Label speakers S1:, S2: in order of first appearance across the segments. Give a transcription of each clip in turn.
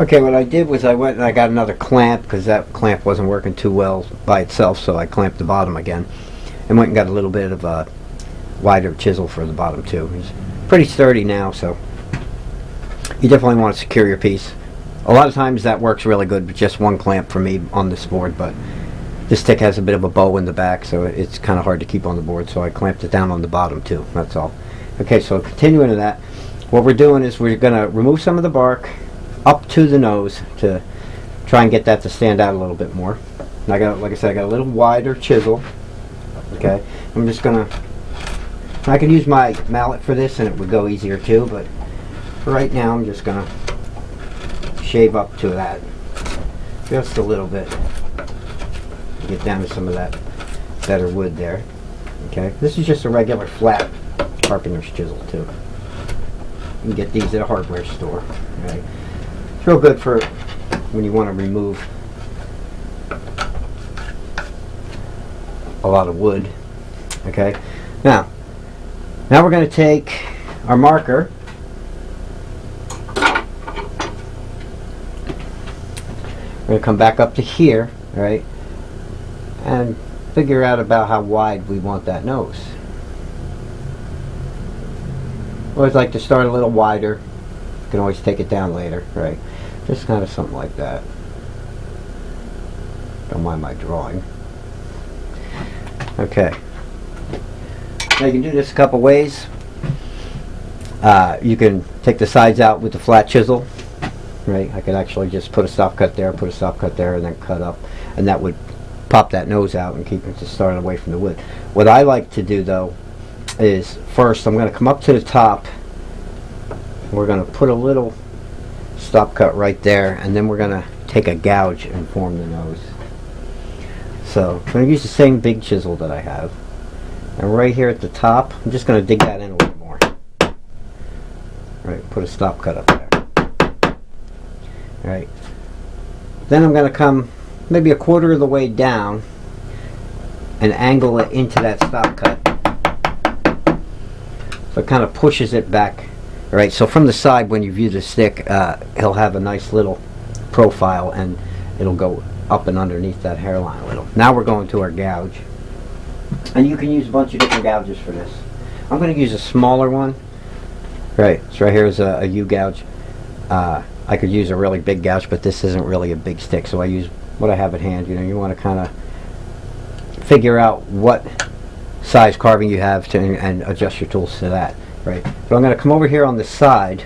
S1: Okay, what I did was I went and I got another clamp because that clamp wasn't working too well by itself, so I clamped the bottom again and went and got a little bit of a wider chisel for the bottom too. It's pretty sturdy now, so you definitely want to secure your piece. A lot of times that works really good with just one clamp for me on this board, but this stick has a bit of a bow in the back, so it's kind of hard to keep on the board, so I clamped it down on the bottom too, that's all. Okay, so continuing to that, what we're doing is we're going to remove some of the bark up to the nose to try and get that to stand out a little bit more. And I got, like I said, I got a little wider chisel. Okay, I'm just gonna, I could use my mallet for this and it would go easier too, but for right now I'm just gonna shave up to that just a little bit, get down to some of that better wood there. Okay, this is just a regular flat carpenter's chisel too. You can get these at a hardware store. Okay. It's real good for when you want to remove a lot of wood. Okay, now we're going to take our marker, we're going to come back up to here, right, and figure out about how wide we want that nose. Always like to start a little wider. You can always take it down later, right? Just kind of something like that. Don't mind my drawing. Okay. Now you can do this a couple ways. You can take the sides out with the flat chisel, right? I could actually just put a stop cut there, put a stop cut there, and then cut up, and that would pop that nose out and keep it to start away from the wood. What I like to do though is first I'm going to come up to the top. We're going to put a little stop cut right there, and then we're going to take a gouge and form the nose. So I'm going to use the same big chisel that I have, and right here at the top I'm just going to dig that in a little more. Right, put a stop cut up there. Right, then I'm going to come maybe a quarter of the way down and angle it into that stop cut, so it kind of pushes it back. Right, so from the side when you view the stick, he'll have a nice little profile and it'll go up and underneath that hairline a little. Now we're going to our gouge, and you can use a bunch of different gouges for this. I'm going to use a smaller one. Right, so right here is a U gouge. I could use a really big gouge, but this isn't really a big stick, so I use what I have at hand. You know, you want to kind of figure out what size carving you have to, and adjust your tools to that. Right, so I'm going to come over here on the side,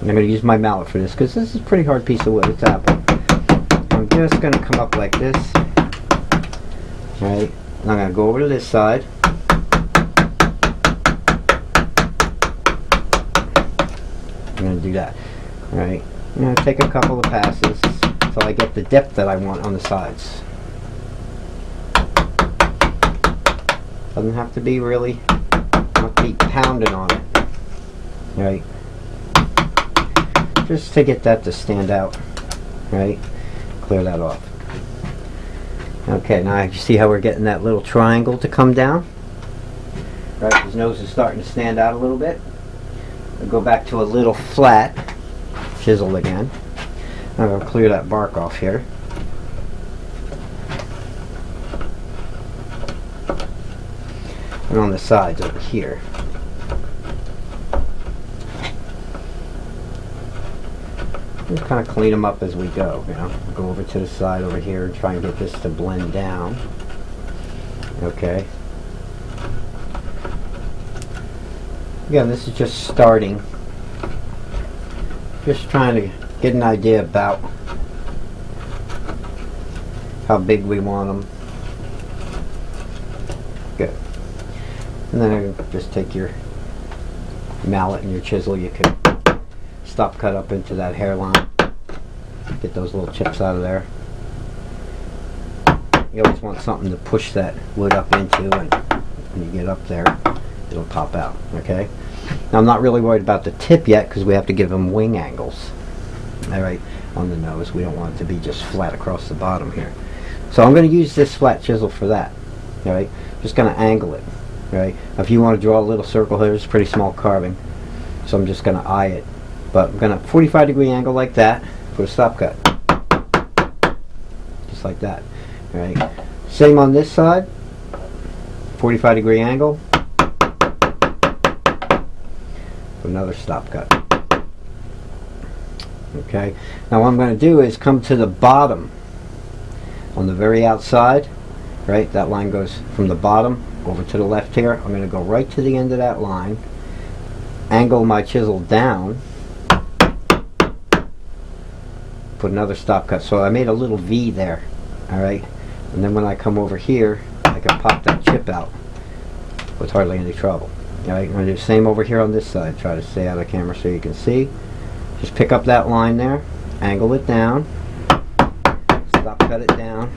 S1: and I'm going to use my mallet for this because this is a pretty hard piece of wood. It's apple. I'm just going to come up like this. Right, and I'm going to go over to this side. I'm going to do that. Right, I'm going to take a couple of passes until I get the depth that I want on the sides. Doesn't have to be really, not be pounding on it. Right, just to get that to stand out. Right, clear that off. Okay, now you see how we're getting that little triangle to come down. Right, his nose is starting to stand out a little bit. We'll go back to a little flat chisel again. I'm going to clear that bark off here. And on the sides over here. Just kind of clean them up as we go, you know. Go over to the side over here and try and get this to blend down. Okay. Again, this is just starting. Just trying to get an idea about how big we want them. Good. And then just take your mallet and your chisel. You can stop cut up into that hairline. Get those little chips out of there. You always want something to push that wood up into, and when you get up there, it'll pop out. Okay. Now I'm not really worried about the tip yet because we have to give them wing angles. All right, on the nose. We don't want it to be just flat across the bottom here. So I'm going to use this flat chisel for that. All right, just going to angle it. Right. If you want to draw a little circle here, it's pretty small carving, so I'm just going to eye it. But I'm going to 45-degree angle like that. put a stop cut. Just like that. Alright. Same on this side. 45-degree angle. Put another stop cut. Okay. Now what I'm going to do is come to the bottom on the very outside. Right? That line goes from the bottom over to the left here. I'm going to go right to the end of that line. Angle my chisel down. Put another stop cut. So I made a little V there. Alright? And then when I come over here, I can pop that chip out with hardly any trouble. Alright? I'm going to do the same over here on this side. Try to stay out of the camera so you can see. Just pick up that line there. Angle it down. Stop cut it down.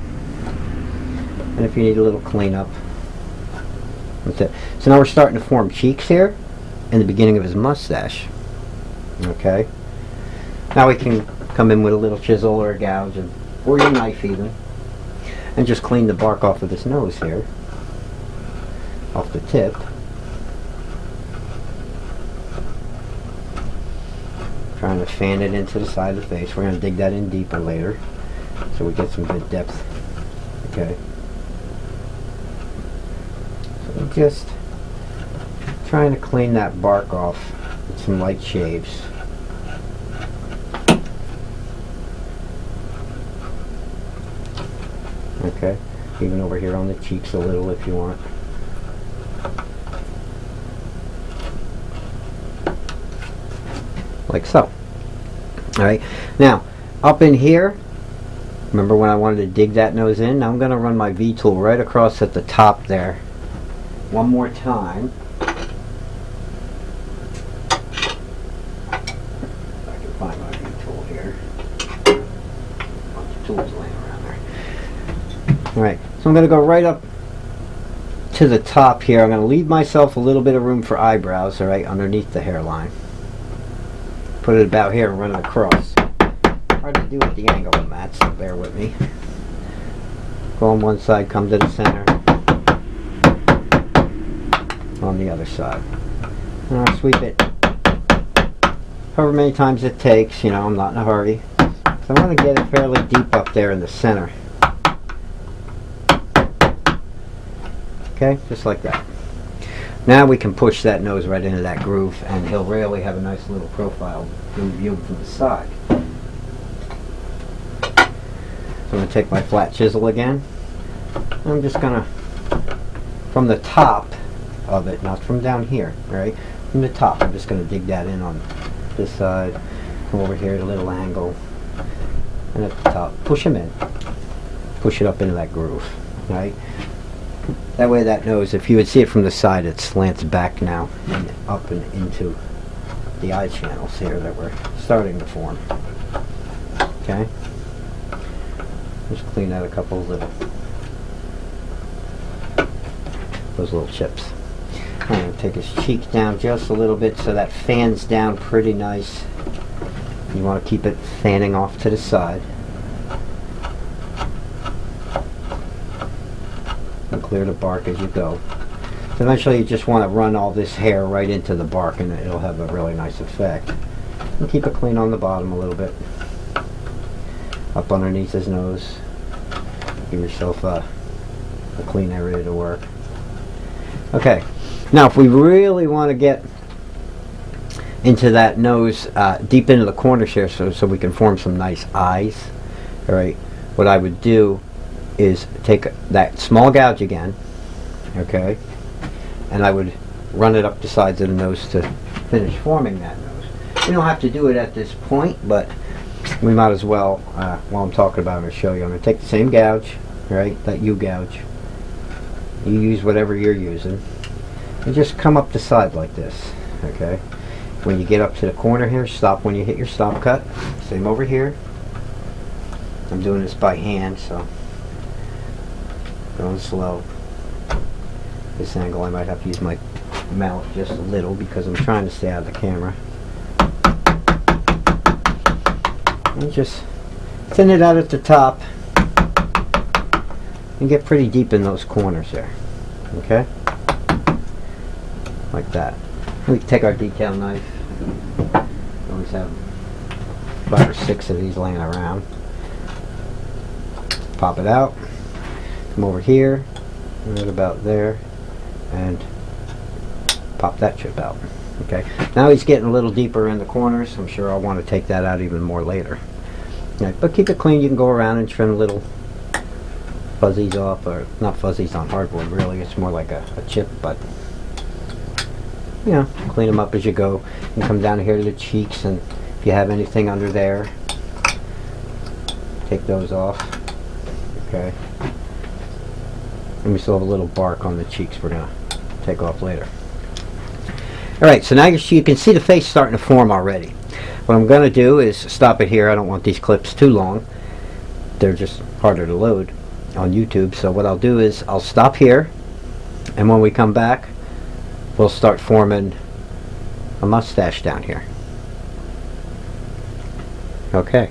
S1: And if you need a little cleanup, that's it. So now we're starting to form cheeks here in the beginning of his mustache. Okay. Now we can come in with a little chisel or a gouge, or your knife even, and just clean the bark off of this nose here, off the tip. Trying to fan it into the side of the face. We're going to dig that in deeper later, so we get some good depth. Okay. So just trying to clean that bark off with some light shaves. Okay, even over here on the cheeks a little if you want. Like so. Alright, now up in here, remember when I wanted to dig that nose in? Now I'm going to run my V tool right across at the top there. One more time. If I can find my V tool here. A bunch of tools laying around there. Alright, so I'm going to go right up to the top here. I'm going to leave myself a little bit of room for eyebrows, alright, underneath the hairline. Put it about here and run it across. Hard to do with the angle on that, so bear with me. Go on one side, come to the center. On the other side. And I'll sweep it however many times it takes. You know, I'm not in a hurry. So I want to get it fairly deep up there in the center. Okay, just like that. Now we can push that nose right into that groove, and he'll really have a nice little profile view from the side. So I'm going to take my flat chisel again. I'm just going to, from the top of it, not from down here, right? From the top, I'm just going to dig that in on this side. Come over here at a little angle, and at the top, push him in. Push it up into that groove, right? That way that nose, if you would see it from the side, it slants back now and up and into the eye channels here that we're starting to form. Okay? Just clean out a couple of those little chips. I'm going to take his cheek down just a little bit so that fans down pretty nice. You want to keep it fanning off to the side. And clear the bark as you go. So eventually you just want to run all this hair right into the bark, and it'll have a really nice effect. And keep it clean on the bottom a little bit. Up underneath his nose. Give yourself a clean area to work. Okay. Now if we really want to get into that nose deep into the corners here, so we can form some nice eyes, alright, what I would do is take that small gouge again, okay, and I would run it up the sides of the nose to finish forming that nose. You don't have to do it at this point, but we might as well, while I'm talking about it, I'm going to show you. I'm going to take the same gouge, right, that U gouge. You use whatever you're using, and just come up the side like this, okay. When you get up to the corner here, stop when you hit your stop cut. Same over here. I'm doing this by hand, so going slow. This angle I might have to use my mallet just a little because I'm trying to stay out of the camera. And just thin it out at the top and get pretty deep in those corners there. Okay? Like that. We can take our detail knife. Always have 5 or 6 of these laying around. Pop it out. Come over here, right about there, and pop that chip out. Okay. Now he's getting a little deeper in the corners. I'm sure I'll want to take that out even more later. Right, but keep it clean. You can go around and trim little fuzzies off, or not fuzzies on hardboard really, it's more like a chip, but you know, clean them up as you go. And come down here to the cheeks, and if you have anything under there, take those off. Okay. And we still have a little bark on the cheeks we're going to take off later. Alright, so now you can see the face starting to form already. What I'm going to do is stop it here. I don't want these clips too long. They're just harder to load on YouTube. So what I'll do is I'll stop here, and when we come back, we'll start forming a mustache down here. Okay.